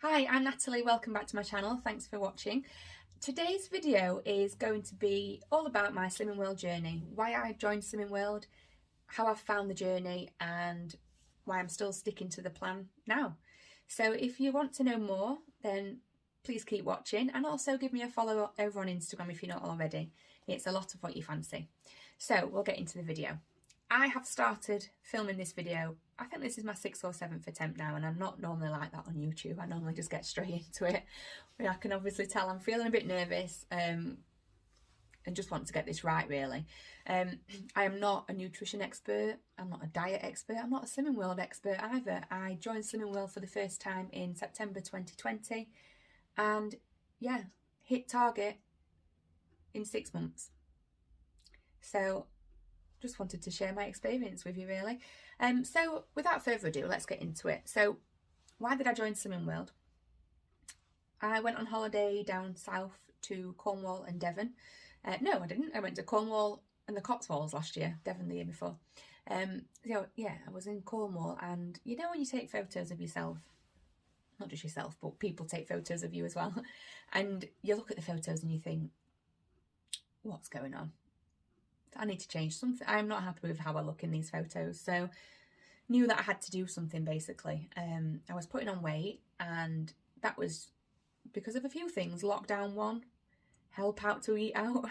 Hi, I'm Natalie, welcome back to my channel, thanks for watching. Today's video is going to be all about my Slimming World journey, why I joined Slimming World, how I've found the journey and why I'm still sticking to the plan now. So if you want to know more, then please keep watching and also give me a follow over on Instagram if you're not already. It's a lot of what you fancy. So we'll get into the video. I have started filming this video, I think this is my 6th or 7th attempt now, and I'm not normally like that on YouTube. I normally just get straight into it. But I can obviously tell I'm feeling a bit nervous and just want to get this right, really. I am not a nutrition expert, I'm not a diet expert, I'm not a Slimming World expert either. I joined Slimming World for the first time in September 2020 and yeah, hit target in 6 months. So just wanted to share my experience with you, really. So without further ado, let's get into it. So why did I join Slimming World? I went on holiday down south to Cornwall and Devon. No, I didn't. I went to Cornwall and the Cotswolds last year, Devon the year before. So yeah, I was in Cornwall, and you know when you take photos of yourself, not just yourself, but people take photos of you as well, and you look at the photos and you think, what's going on? I need to change something. I'm not happy with how I look in these photos, so knew that I had to do something basically. I was putting on weight, and that was because of a few things. Lockdown one, help out to eat out,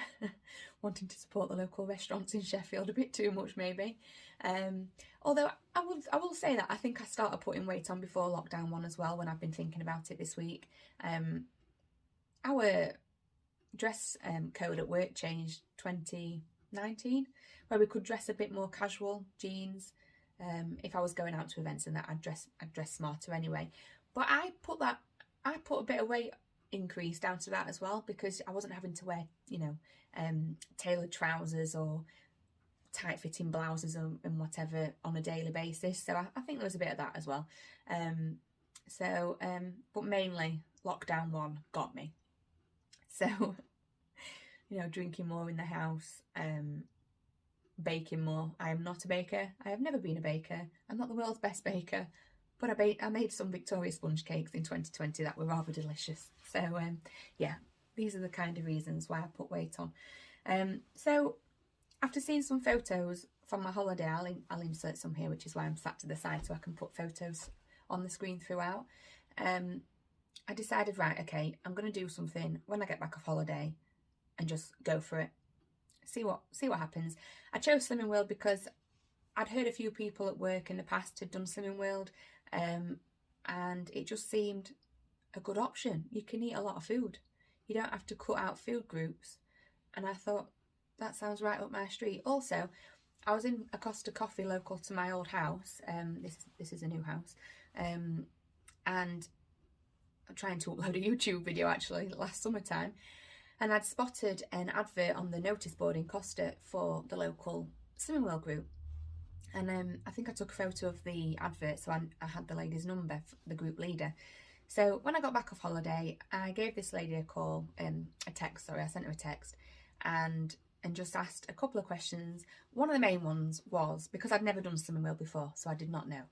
wanting to support the local restaurants in Sheffield a bit too much maybe. Although I will say that I think I started putting weight on before lockdown one as well, when I've been thinking about it this week. Our dress code at work changed 2019, where we could dress a bit more casual, jeans. If I was going out to events and that, I'd dress smarter anyway. But I put a bit of weight increase down to that as well, because I wasn't having to wear, you know, tailored trousers or tight fitting blouses and whatever on a daily basis. So I think there was a bit of that as well. But mainly lockdown one got me. So, you know, drinking more in the house, baking more. I am not a baker. I have never been a baker. I'm not the world's best baker, but I made some Victoria sponge cakes in 2020 that were rather delicious. So yeah, these are the kind of reasons why I put weight on. So after seeing some photos from my holiday, I'll insert some here, which is why I'm sat to the side so I can put photos on the screen throughout. I decided, right, okay, I'm going to do something when I get back off holiday and just go for it. See what happens. I chose Slimming World because I'd heard a few people at work in the past had done Slimming World, and it just seemed a good option. You can eat a lot of food. You don't have to cut out food groups. And I thought, that sounds right up my street. Also, I was in a Costa Coffee local to my old house. This is a new house. And I'm trying to upload a YouTube video actually last summertime. And I'd spotted an advert on the notice board in Costa for the local Slimming World group. And I think I took a photo of the advert, so I had the lady's number, the group leader. So when I got back off holiday, I gave this lady a call, I sent her a text and just asked a couple of questions. One of the main ones was, because I'd never done Slimming World before, so I did not know.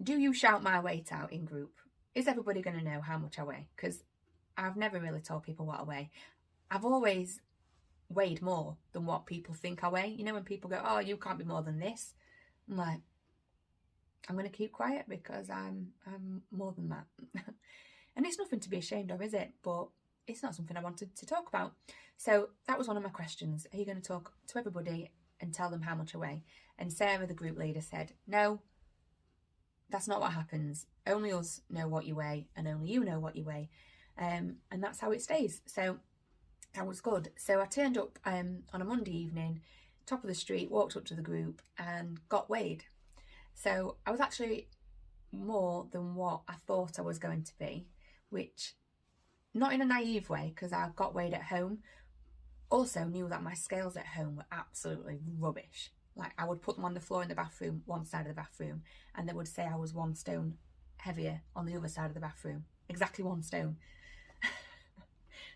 Do you shout my weight out in group? Is everybody going to know how much I weigh? Because I've never really told people what I weigh. I've always weighed more than what people think I weigh. You know, when people go, oh, you can't be more than this. I'm like, I'm going to keep quiet because I'm more than that. And it's nothing to be ashamed of, is it? But it's not something I wanted to talk about. So that was one of my questions. Are you going to talk to everybody and tell them how much I weigh? And Sarah, the group leader, said, no, that's not what happens. Only us know what you weigh and only you know what you weigh. And that's how it stays. So that was good. So I turned up on a Monday evening, top of the street, walked up to the group and got weighed. So I was actually more than what I thought I was going to be, which not in a naive way, because I got weighed at home. Also knew that my scales at home were absolutely rubbish. Like, I would put them on the floor in the bathroom, one side of the bathroom, and they would say I was 1 stone heavier on the other side of the bathroom. Exactly 1 stone.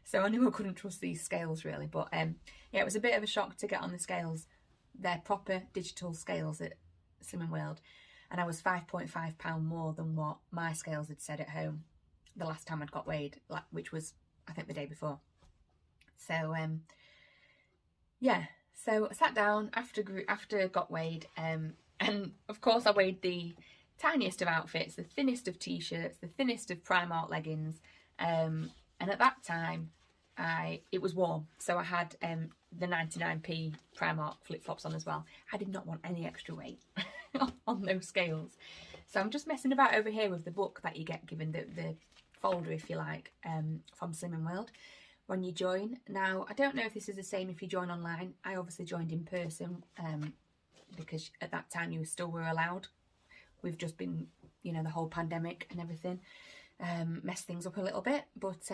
So I knew I couldn't trust these scales really. But yeah, it was a bit of a shock to get on the scales. They're proper digital scales at Slimming World. and I was 5.5 pound more than what my scales had said at home the last time I'd got weighed, which was I think the day before. So yeah, so I sat down after got weighed, and of course I weighed the tiniest of outfits, the thinnest of t-shirts, the thinnest of Primark leggings, and at that time it was warm, so I had the 99p Primark flip-flops on as well. I did not want any extra weight on those scales, so I'm just messing about over here with the book that you get given, the folder if you like, from Slimming World when you join. Now I don't know if this is the same if you join online. I obviously joined in person because at that time you still were allowed. We've just been, you know, the whole pandemic and everything messed things up a little bit, but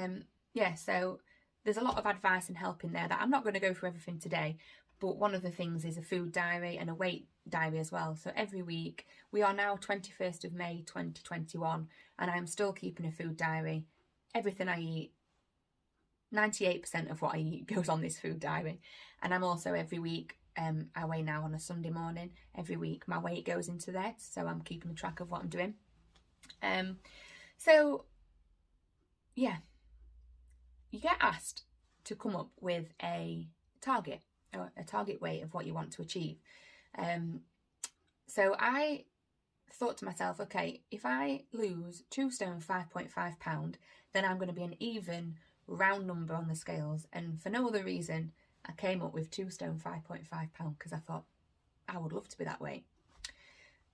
yeah, so there's a lot of advice and help in there that I'm not going to go through everything today, but one of the things is a food diary and a weight diary as well. So every week, we are now 21st of May 2021, and I'm still keeping a food diary. Everything I eat, 98% of what I eat goes on this food diary. And I'm also every week, I weigh now on a Sunday morning. Every week my weight goes into that, so I'm keeping track of what I'm doing. So yeah, you get asked to come up with a target, or a target weight of what you want to achieve. So I thought to myself, okay, if I lose 2 stone 5.5 pound, then I'm going to be an even round number on the scales. And for no other reason, I came up with 2 stone 5.5 pound because I thought I would love to be that weight.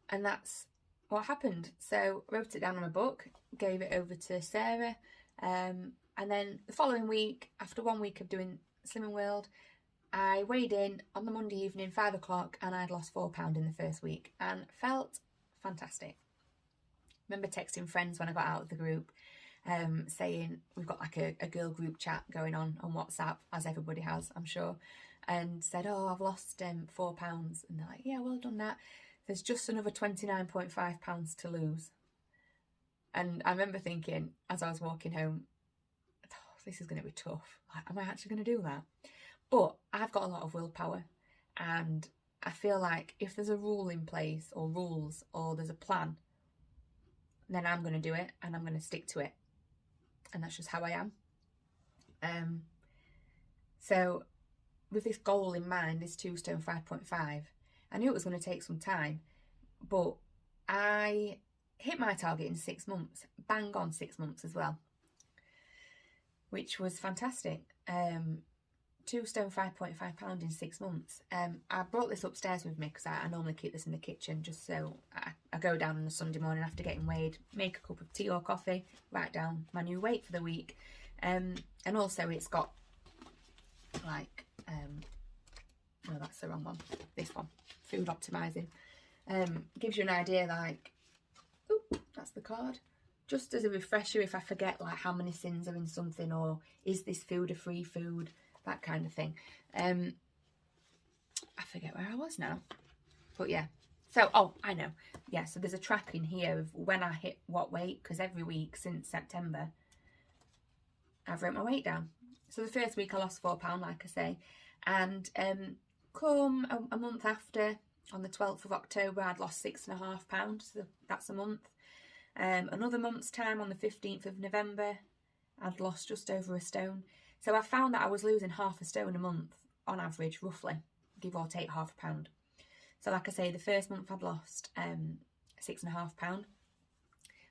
And that's what happened. So I wrote it down on my book, gave it over to Sarah, and then the following week, after 1 week of doing Slimming World, I weighed in on the Monday evening, 5 o'clock, and I'd lost 4 pound in the first week and felt fantastic. Remember texting friends when I got out of the group, saying, we've got like a girl group chat going on WhatsApp, as everybody has, I'm sure, and said, oh, I've lost 4 pounds. And they're like, yeah, well done, Nat. There's just another 29.5 pounds to lose. And I remember thinking, as I was walking home, oh, this is going to be tough. Like, am I actually going to do that? But I've got a lot of willpower, and I feel like if there's a rule in place, or rules, or there's a plan, then I'm going to do it and I'm going to stick to it. And that's just how I am. So with this goal in mind, this 2 stone 5.5, I knew it was going to take some time, but I hit my target in 6 months, bang on 6 months as well, which was fantastic. 2 stone 5.5 pound in 6 months. I brought this upstairs with me because I normally keep this in the kitchen, just so I go down on a Sunday morning after getting weighed, make a cup of tea or coffee, write down my new weight for the week, and also it's got like no, that's the wrong one, this one, food optimizing, gives you an idea, like, oh, that's the card, just as a refresher if I forget like how many syns are in something, or is this food a free food, that kind of thing. I forget where I was now, but yeah. So, oh, I know. Yeah, so there's a tracking here of when I hit what weight, because every week since September, I've wrote my weight down. So the first week I lost 4 pound, like I say, and come a month after, on the 12th of October, I'd lost 6.5 pounds. So that's a month. Another month's time, on the 15th of November, I'd lost just over a stone. So I found that I was losing half a stone a month on average, roughly, give or take half a pound. So like I say, the first month I'd lost 6.5 pound.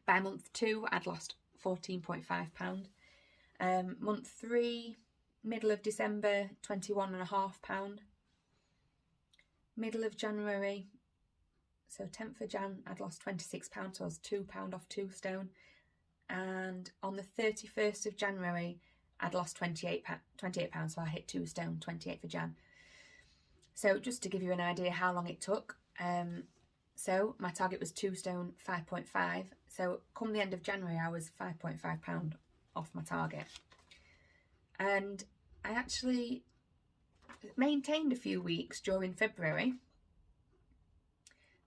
By month 2, I'd lost 14.5 pound. Month 3, middle of December, 21.5 pound. Middle of January, so 10th of Jan, I'd lost 26 pounds, so I was 2 pound off 2 stone. And on the 31st of January, I'd lost 28 pounds, so I hit 2 stone, 28th of Jan. So just to give you an idea how long it took, so my target was 2 stone 5.5. So come the end of January, I was 5.5 pound off my target. And I actually maintained a few weeks during February.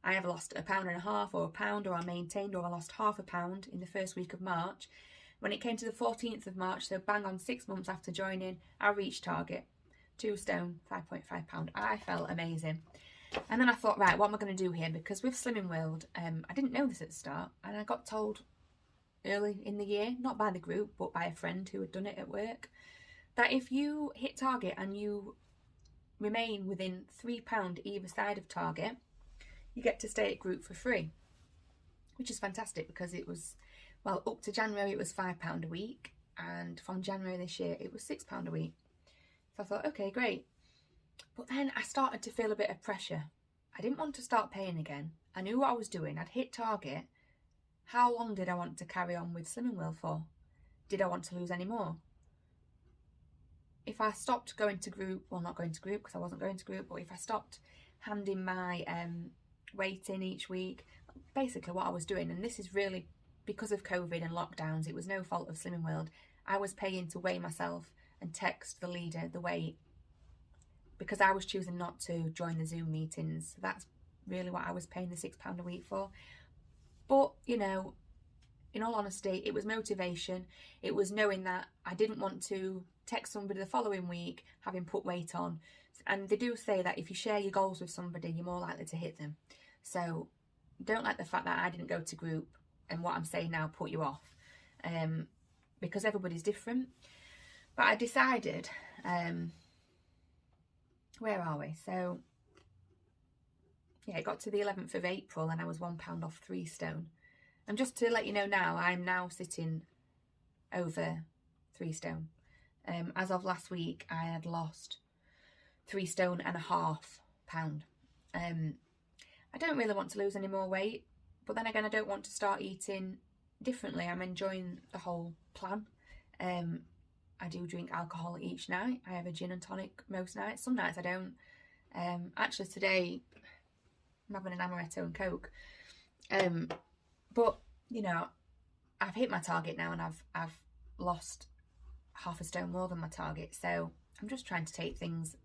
I have lost 1.5 pounds or a pound, or I maintained, or I lost half a pound in the first week of March. When it came to the 14th of March, so bang on 6 months after joining, I reached target, 2 stone 5.5 pound. I felt amazing. And then I thought, right, what am I going to do here? Because with Slimming World, I didn't know this at the start, and I got told early in the year, not by the group, but by a friend who had done it at work, that if you hit target and you remain within £3 either side of target, you get to stay at group for free, which is fantastic because it was, well, up to January it was £5 a week, and from January this year it was £6 a week. So I thought, okay, great. But then I started to feel a bit of pressure. I didn't want to start paying again. I knew what I was doing. I'd hit target. How long did I want to carry on with Slimming World for? Did I want to lose any more? If I stopped going to group, well, not going to group because I wasn't going to group, but if I stopped handing my weight in each week, basically what I was doing, and this is really because of COVID and lockdowns, it was no fault of Slimming World. I was paying to weigh myself and text the leader the weight because I was choosing not to join the Zoom meetings. So that's really what I was paying the £6 a week for. But, you know, in all honesty, it was motivation. It was knowing that I didn't want to text somebody the following week having put weight on. And they do say that if you share your goals with somebody, you're more likely to hit them. So don't let the fact that I didn't go to group and what I'm saying now put you off, because everybody's different. But I decided, where are we? So yeah, it got to the 11th of April and I was £1 off 3 stone. And just to let you know now, I'm now sitting over 3 stone. As of last week, I had lost 3.5 stone. I don't really want to lose any more weight, but then again, I don't want to start eating differently. I'm enjoying the whole plan. I do drink alcohol each night. I have a gin and tonic most nights. Some nights I don't. Actually today, I'm having an amaretto and Coke. But, you know, I've hit my target now and I've lost half a stone more than my target. So I'm just trying to take things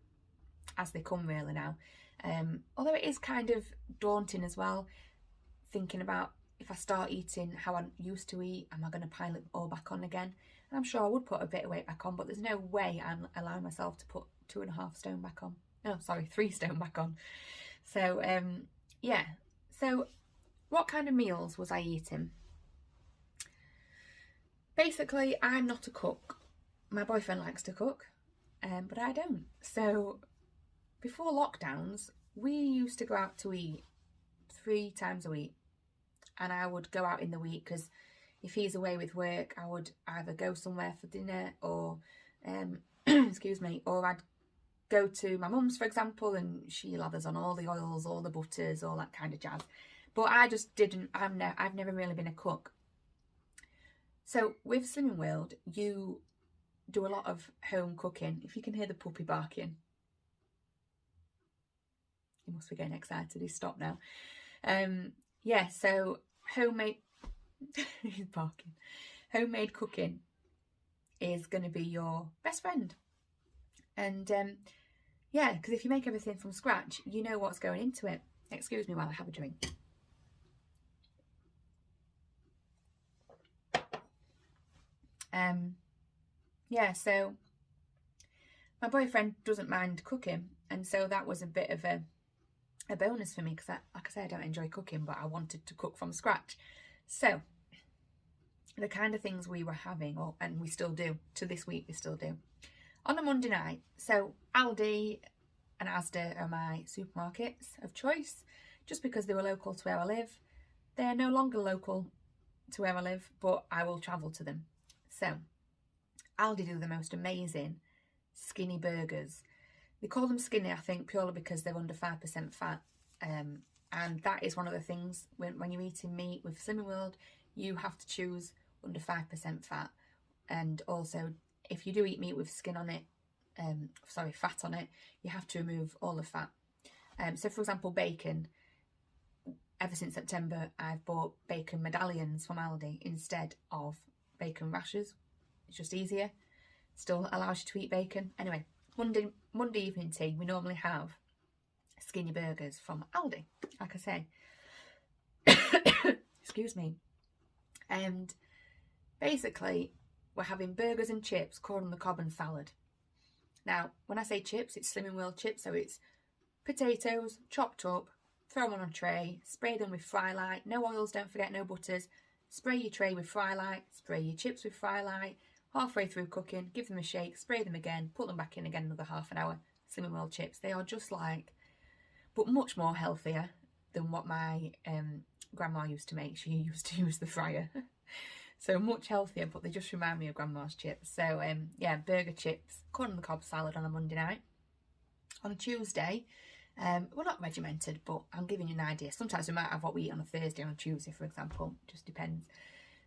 as they come really now. Although it is kind of daunting as well, thinking about if I start eating how I used to eat, am I going to pile it all back on again? And I'm sure I would put a bit of weight back on, but there's no way I'm allowing myself to put 2.5 stone back on. No, sorry, 3 stone back on. So, yeah. So what kind of meals was I eating? Basically, I'm not a cook. My boyfriend likes to cook, but I don't. So before lockdowns, we used to go out to eat 3 times a week. And I would go out in the week because if he's away with work, I would either go somewhere for dinner or, excuse me, or I'd go to my mum's, for example, and she lathers on all the oils, all the butters, all that kind of jazz. But I just didn't, I've never really been a cook. So with Slimming World, you do a lot of home cooking. If you can hear the puppy barking, he must be getting excited. He's stopped now. Yeah, so homemade, he's barking. Homemade cooking is going to be your best friend. And yeah, because if you make everything from scratch, you know what's going into it. Excuse me while I have a drink. Yeah, so my boyfriend doesn't mind cooking, and so that was a bit of a bonus for me because, like I say, I don't enjoy cooking, but I wanted to cook from scratch. So the kind of things we were having, and we still do, to this week we still do, on a Monday night. So Aldi and Asda are my supermarkets of choice, just because they were local to where I live. They're no longer local to where I live, but I will travel to them. So Aldi do the most amazing skinny burgers. They call them skinny, I think, purely because they're under 5% fat. And that is one of the things, when you're eating meat with Slimming World, you have to choose under 5% fat. And also, if you do eat meat with skin on it, fat on it, you have to remove all the fat. So for example, bacon, ever since September, I've bought bacon medallions from Aldi instead of bacon rashers. It's just easier. Still allows you to eat bacon. Anyway, Monday evening tea, we normally have skinny burgers from Aldi, like I say. Excuse me. And basically, we're having burgers and chips, corn on the cob and salad. Now, when I say chips, it's Slimming World chips, so it's potatoes, chopped up, throw them on a tray, spray them with fry light, no oils, don't forget, no butters. Spray your tray with fry light, spray your chips with fry light, halfway through cooking, give them a shake, spray them again, put them back in again another half an hour. Slimming World chips. They are just like, but much more healthier than what my grandma used to make. She used to use the fryer. So much healthier, but they just remind me of grandma's chips. So yeah, burger chips, corn on the cob salad on a Monday night. On a Tuesday, we're not regimented, but I'm giving you an idea. Sometimes we might have what we eat on a Thursday on a Tuesday, for example. Just depends.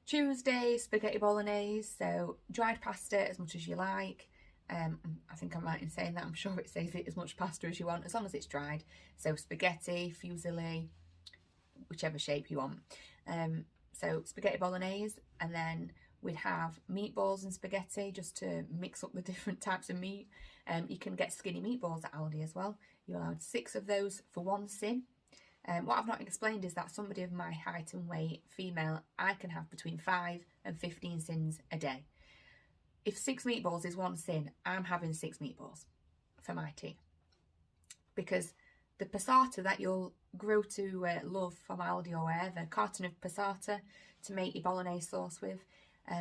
Tuesday, spaghetti bolognese, so dried pasta as much as you like. I think I'm right in saying that. I'm sure it says it as much pasta as you want, as long as it's dried. So spaghetti, fusilli, whichever shape you want. So spaghetti bolognese, and then we'd have meatballs and spaghetti just to mix up the different types of meat. You can get skinny meatballs at Aldi as well. You're allowed 6 of those for 1 syn. What I've not explained is that somebody of my height and weight, female, I can have between 5 and 15 syns a day. If 6 meatballs is 1 syn, I'm having 6 meatballs for my tea. Because the passata that you'll grow to love from Aldi or wherever, carton of passata to make your bolognese sauce with,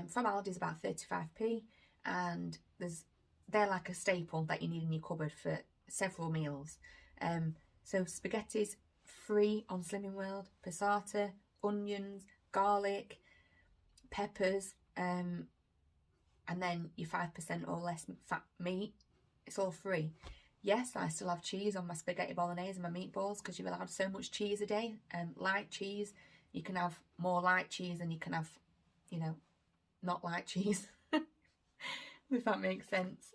from Aldi is about 35p, and they're like a staple that you need in your cupboard for several meals. So spaghetti's free on Slimming World, passata, onions, garlic, peppers, and then your 5% or less fat meat, it's all free. Yes, I still have cheese on my spaghetti bolognese and my meatballs because you're allowed so much cheese a day. Light cheese, you can have more light cheese than you can have, you know, not light cheese, if that makes sense.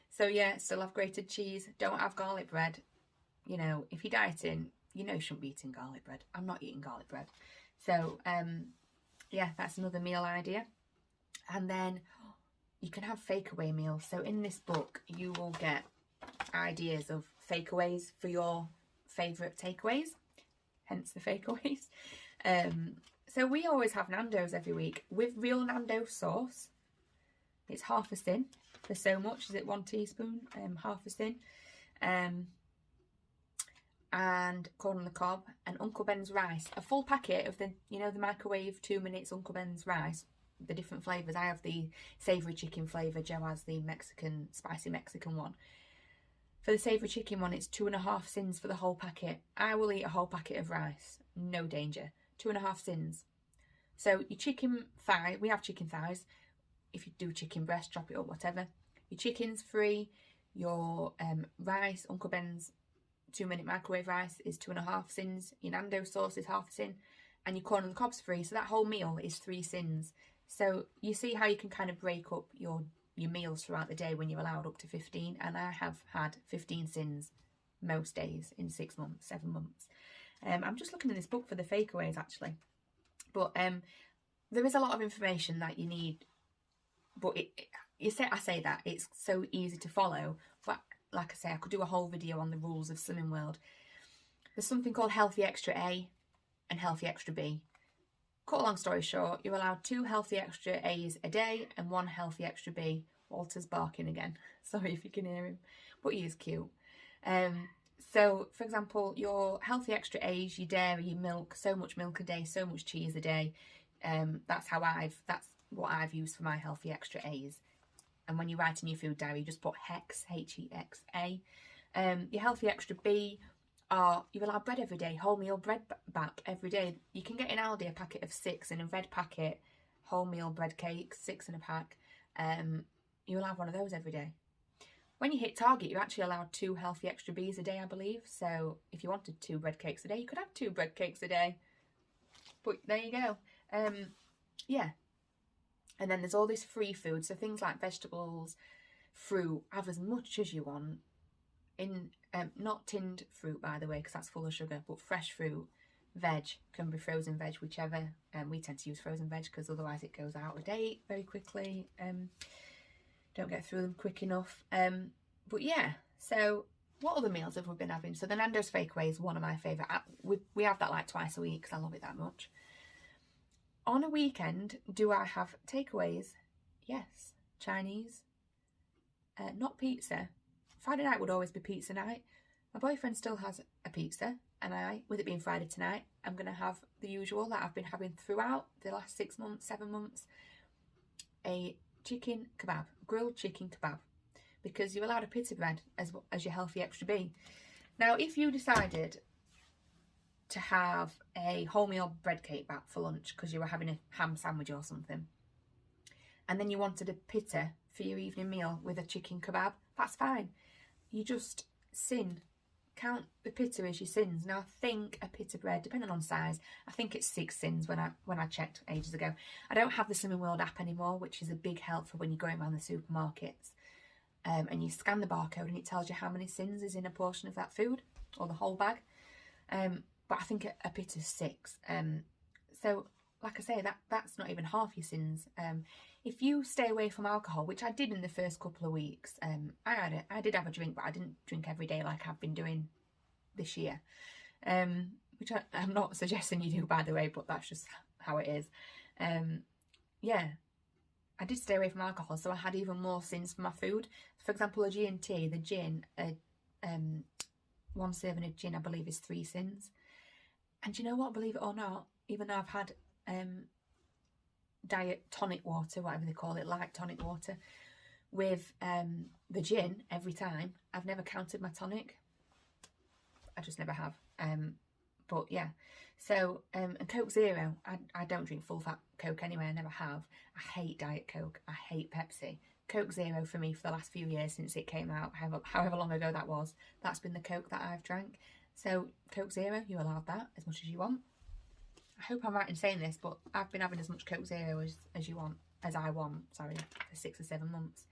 So yeah, still have grated cheese. Don't have garlic bread. You know, if you're dieting, you know you shouldn't be eating garlic bread. I'm not eating garlic bread. So yeah, that's another meal idea. And then you can have fakeaway meals. So in this book, you will get ideas of fakeaways for your favourite takeaways, hence the fakeaways. So we always have Nando's every week with real Nando sauce. It's half a syn for so much. Is it 1 teaspoon? Half a syn. And corn on the cob and Uncle Ben's rice. A full packet of the, you know, the microwave 2 minutes Uncle Ben's rice. The different flavours. I have the savoury chicken flavour. Joe has the Mexican, spicy Mexican one. For the savoury chicken one, it's 2.5 syns for the whole packet. I will eat a whole packet of rice. No danger. 2.5 syns. So your chicken thigh, we have chicken thighs. If you do chicken breast, chop it up, whatever. Your chicken's free. Your rice, Uncle Ben's 2-minute microwave rice is 2.5 syns. Your Nando sauce is half a syn. And your corn on the cob's free. So that whole meal is 3 syns. So you see how you can kind of break up your meals throughout the day when you're allowed up to 15. And I have had 15 syns most days in 6 months, 7 months. I'm just looking in this book for the fakeaways actually. But there is a lot of information that you need. But I say that it's so easy to follow. But like I say, I could do a whole video on the rules of Slimming World. There's something called Healthy Extra A and Healthy Extra B. Cut a long story short, you're allowed 2 Healthy Extra A's a day and 1 Healthy Extra B. Walter's barking again. Sorry if you can hear him, but he is cute. So, for example, your Healthy Extra A's, your dairy, your milk, so much milk a day, so much cheese a day. That's what I've used for my Healthy Extra A's. And when you write in your food diary, you just put HEXA, H-E-X-A. Your Healthy Extra B are, you're allowed bread every day, wholemeal bread back every day. You can get in Aldi a packet of 6 in a red packet, wholemeal bread cakes, 6 in a pack. You'll have one of those every day. When you hit target, you're actually allowed 2 Healthy Extra B's a day, I believe. So if you wanted 2 bread cakes a day, you could have 2 bread cakes a day. But there you go. Yeah. And then there's all this free food. So things like vegetables, fruit, have as much as you want. In not tinned fruit, by the way, because that's full of sugar, but fresh fruit, veg, can be frozen veg, whichever. We tend to use frozen veg because otherwise it goes out of date very quickly. Don't get through them quick enough. But yeah, so what other meals have we been having? So the Nando's Fakeaway is one of my favourite. We have that like twice a week because I love it that much. On a weekend, do I have takeaways? Yes. Chinese. Not pizza. Friday night would always be pizza night. My boyfriend still has a pizza, and I, with it being Friday tonight, I'm going to have the usual that I've been having throughout the last 6 months, 7 months, a chicken kebab, grilled chicken kebab, because you're allowed a pita bread as your healthy extra B. Now, if you decided to have a wholemeal bread cake back for lunch because you were having a ham sandwich or something, and then you wanted a pita for your evening meal with a chicken kebab, that's fine. You just count the pita as your syns. Now, I think a pita bread, depending on size, I think it's 6 syns when I checked ages ago. I don't have the Slimming World app anymore, which is a big help for when you're going around the supermarkets. And you scan the barcode and it tells you how many syns is in a portion of that food, or the whole bag. But I think a pita is 6. So, like I say, that's not even half your syns. If you stay away from alcohol, which I did in the first couple of weeks, I did have a drink, but I didn't drink every day like I've been doing this year. Which I'm not suggesting you do, by the way, but that's just how it is. Yeah, I did stay away from alcohol, so I had even more syns for my food. For example, a G&T, the gin, 1 serving of gin, I believe, is 3 syns. And you know what, believe it or not, even though I've had diet tonic water, whatever they call it, light tonic water, with the gin every time, I've never counted my tonic. I just never have. But yeah, so and Coke Zero, I don't drink full fat Coke anyway, I never have. I hate Diet Coke, I hate Pepsi. Coke Zero for me for the last few years since it came out, however long ago that was, that's been the Coke that I've drank. So Coke Zero, you're allowed that as much as you want. I hope I'm right in saying this, but I've been having as much Coke Zero as I want, sorry, for 6 or 7 months.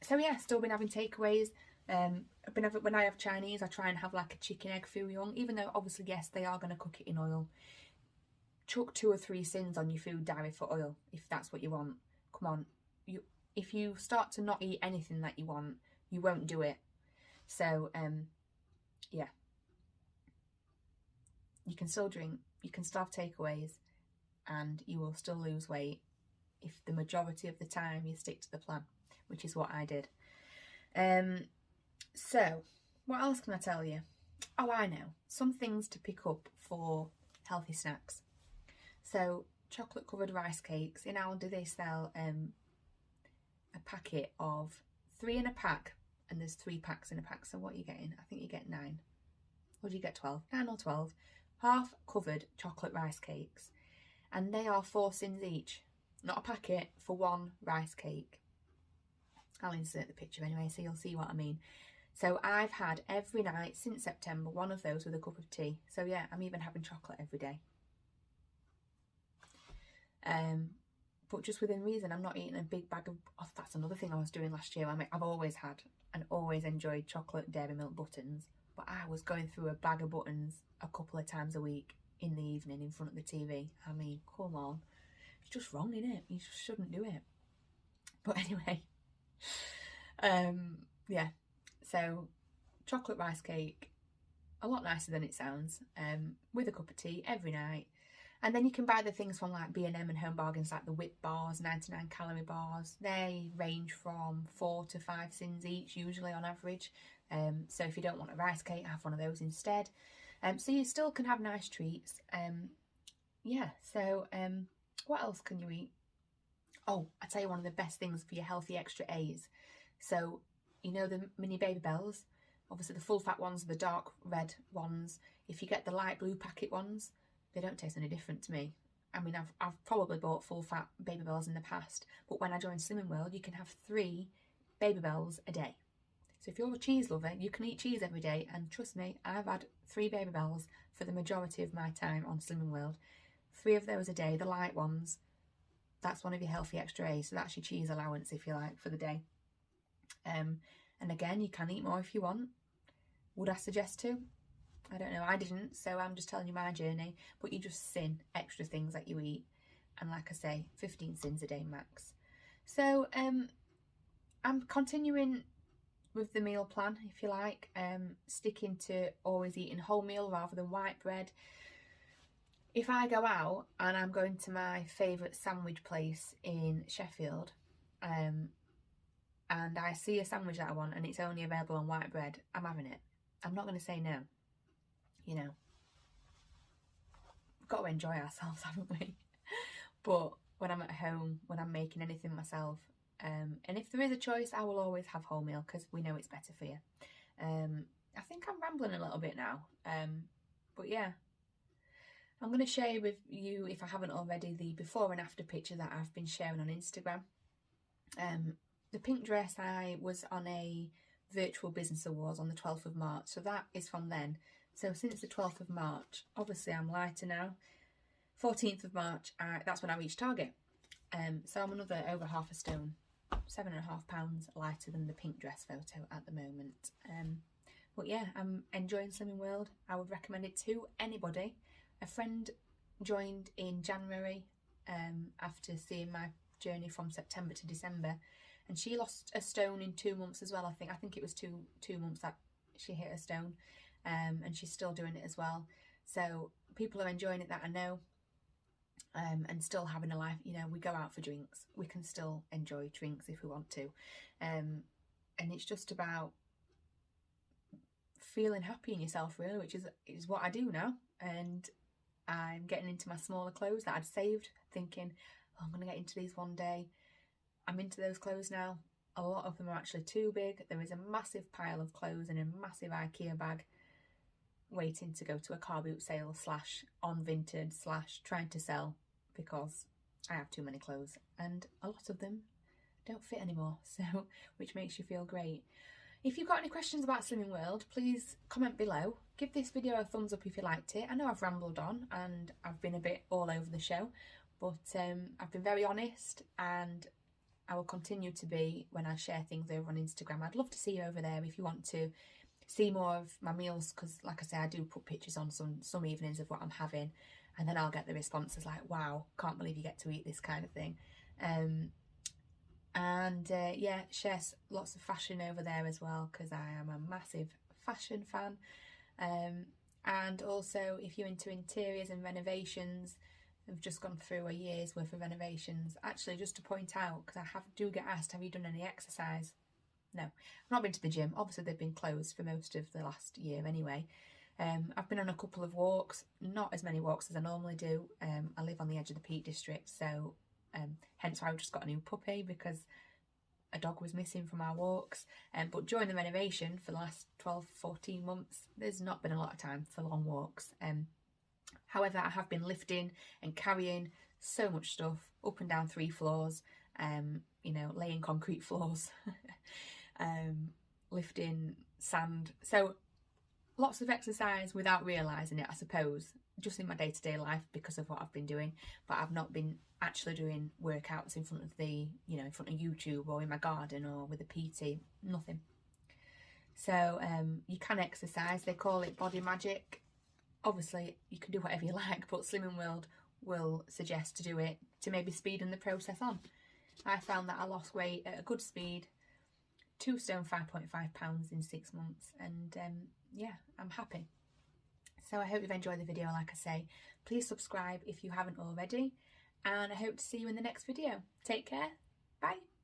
So yeah, still been having takeaways. When I have Chinese, I try and have like a chicken egg foo young, even though obviously, yes, they are going to cook it in oil. Chuck 2 or 3 syns on your food diary for oil, if that's what you want. Come on, if you start to not eat anything that you want, you won't do it. So, yeah. You can still drink, you can still have takeaways, and you will still lose weight if the majority of the time you stick to the plan, which is what I did. So, what else can I tell you? Oh, I know. Some things to pick up for healthy snacks. So, chocolate covered rice cakes. In Aldi they sell a packet of 3 in a pack, and there's 3 packs in a pack. So what are you getting? I think you get 9. Or do you get 12? 9 or 12. Half covered chocolate rice cakes. And they are 4 syns each. Not a packet for 1 rice cake. I'll insert the picture anyway, so you'll see what I mean. So I've had every night since September 1 of those with a cup of tea. So yeah, I'm even having chocolate every day. But just within reason, I'm not eating a big bag of... Oh, that's another thing I was doing last year. I mean, I've always had and always enjoyed chocolate dairy milk buttons. But I was going through a bag of buttons a couple of times a week in the evening in front of the TV. I mean, come on. It's just wrong, isn't it? You just shouldn't do it. But anyway... yeah, so chocolate rice cake, a lot nicer than it sounds, with a cup of tea every night. And then you can buy the things from like B&M and Home Bargains, like the whip bars, 99 calorie bars. They range from 4 to 5 syns each, usually on average. So if you don't want a rice cake, have one of those instead. So you still can have nice treats. Yeah, so what else can you eat? Oh, I tell you, one of the best things for your healthy extra A's. So, you know the mini Baby Bells? Obviously the full fat ones are the dark red ones. If you get the light blue packet ones, they don't taste any different to me. I mean, I've probably bought full fat Baby Bells in the past, but when I joined Slimming World, you can have 3 Baby Bells a day. So if you're a cheese lover, you can eat cheese every day, and trust me, I've had 3 Baby Bells for the majority of my time on Slimming World. 3 of those a day, the light ones. That's one of your healthy extra A's, so that's your cheese allowance, if you like, for the day. And again, you can eat more if you want. Would I suggest to? I don't know, I didn't, so I'm just telling you my journey. But you just syn extra things that you eat. And like I say, 15 syns a day max. So I'm continuing with the meal plan, if you like. Sticking to always eating wholemeal rather than white bread. If I go out and I'm going to my favourite sandwich place in Sheffield, and I see a sandwich that I want and it's only available on white bread, I'm having it. I'm not going to say no. You know, we've got to enjoy ourselves, haven't we? But when I'm at home, when I'm making anything myself, and if there is a choice, I will always have wholemeal because we know it's better for you. I think I'm rambling a little bit now, but yeah, I'm going to share with you, if I haven't already, the before and after picture that I've been sharing on Instagram. The pink dress, I was on a virtual business awards on the 12th of March, so that is from then. So since the 12th of March, obviously I'm lighter now. 14th of March, that's when I reached target. So I'm another over half a stone, 7.5 pounds lighter than the pink dress photo at the moment. But yeah, I'm enjoying Slimming World. I would recommend it to anybody. A friend joined in January after seeing my journey from September to December, and she lost a stone in 2 months as well. I think it was two months that she hit a stone, and she's still doing it as well. So people are enjoying it that I know, and still having a life. You know, we go out for drinks, we can still enjoy drinks if we want to, and it's just about feeling happy in yourself, really, which is what I do now. And I'm getting into my smaller clothes that I'd saved, thinking, oh, I'm going to get into these one day. I'm into those clothes now. A lot of them are actually too big. There is a massive pile of clothes in a massive IKEA bag waiting to go to a car boot sale / on Vinted / trying to sell, because I have too many clothes and a lot of them don't fit anymore, so which makes you feel great. If you've got any questions about Slimming World, please comment below. Give this video a thumbs up if you liked it. I know I've rambled on and I've been a bit all over the show, but I've been very honest, and I will continue to be when I share things over on Instagram. I'd love to see you over there if you want to see more of my meals, because like I say, I do put pictures on some evenings of what I'm having, and then I'll get the responses like, wow, can't believe you get to eat this kind of thing. Yeah, share lots of fashion over there as well, because I am a massive fashion fan. And also, if you're into interiors and renovations, I've just gone through a year's worth of renovations. Actually, just to point out, because I do get asked, have you done any exercise? No, I've not been to the gym. Obviously, they've been closed for most of the last year anyway. I've been on a couple of walks, not as many walks as I normally do. I live on the edge of the Peak District, so hence why I just got a new puppy, because a dog was missing from our walks. But during the renovation for the last 12-14 months, there's not been a lot of time for long walks. However, I have been lifting and carrying so much stuff up and down 3 floors, you know, laying concrete floors, lifting sand. So lots of exercise without realising it, I suppose, just in my day-to-day life because of what I've been doing. But I've not been actually doing workouts in front of in front of YouTube or in my garden or with a PT, nothing. So you can exercise. They call it body magic. Obviously, you can do whatever you like, but Slimming World will suggest to do it to maybe speeden the process on. I found that I lost weight at a good speed, 2 stone 5.5 pounds in 6 months, and yeah, I'm happy. So I hope you've enjoyed the video. Like I say, please subscribe if you haven't already, and I hope to see you in the next video. Take care. Bye.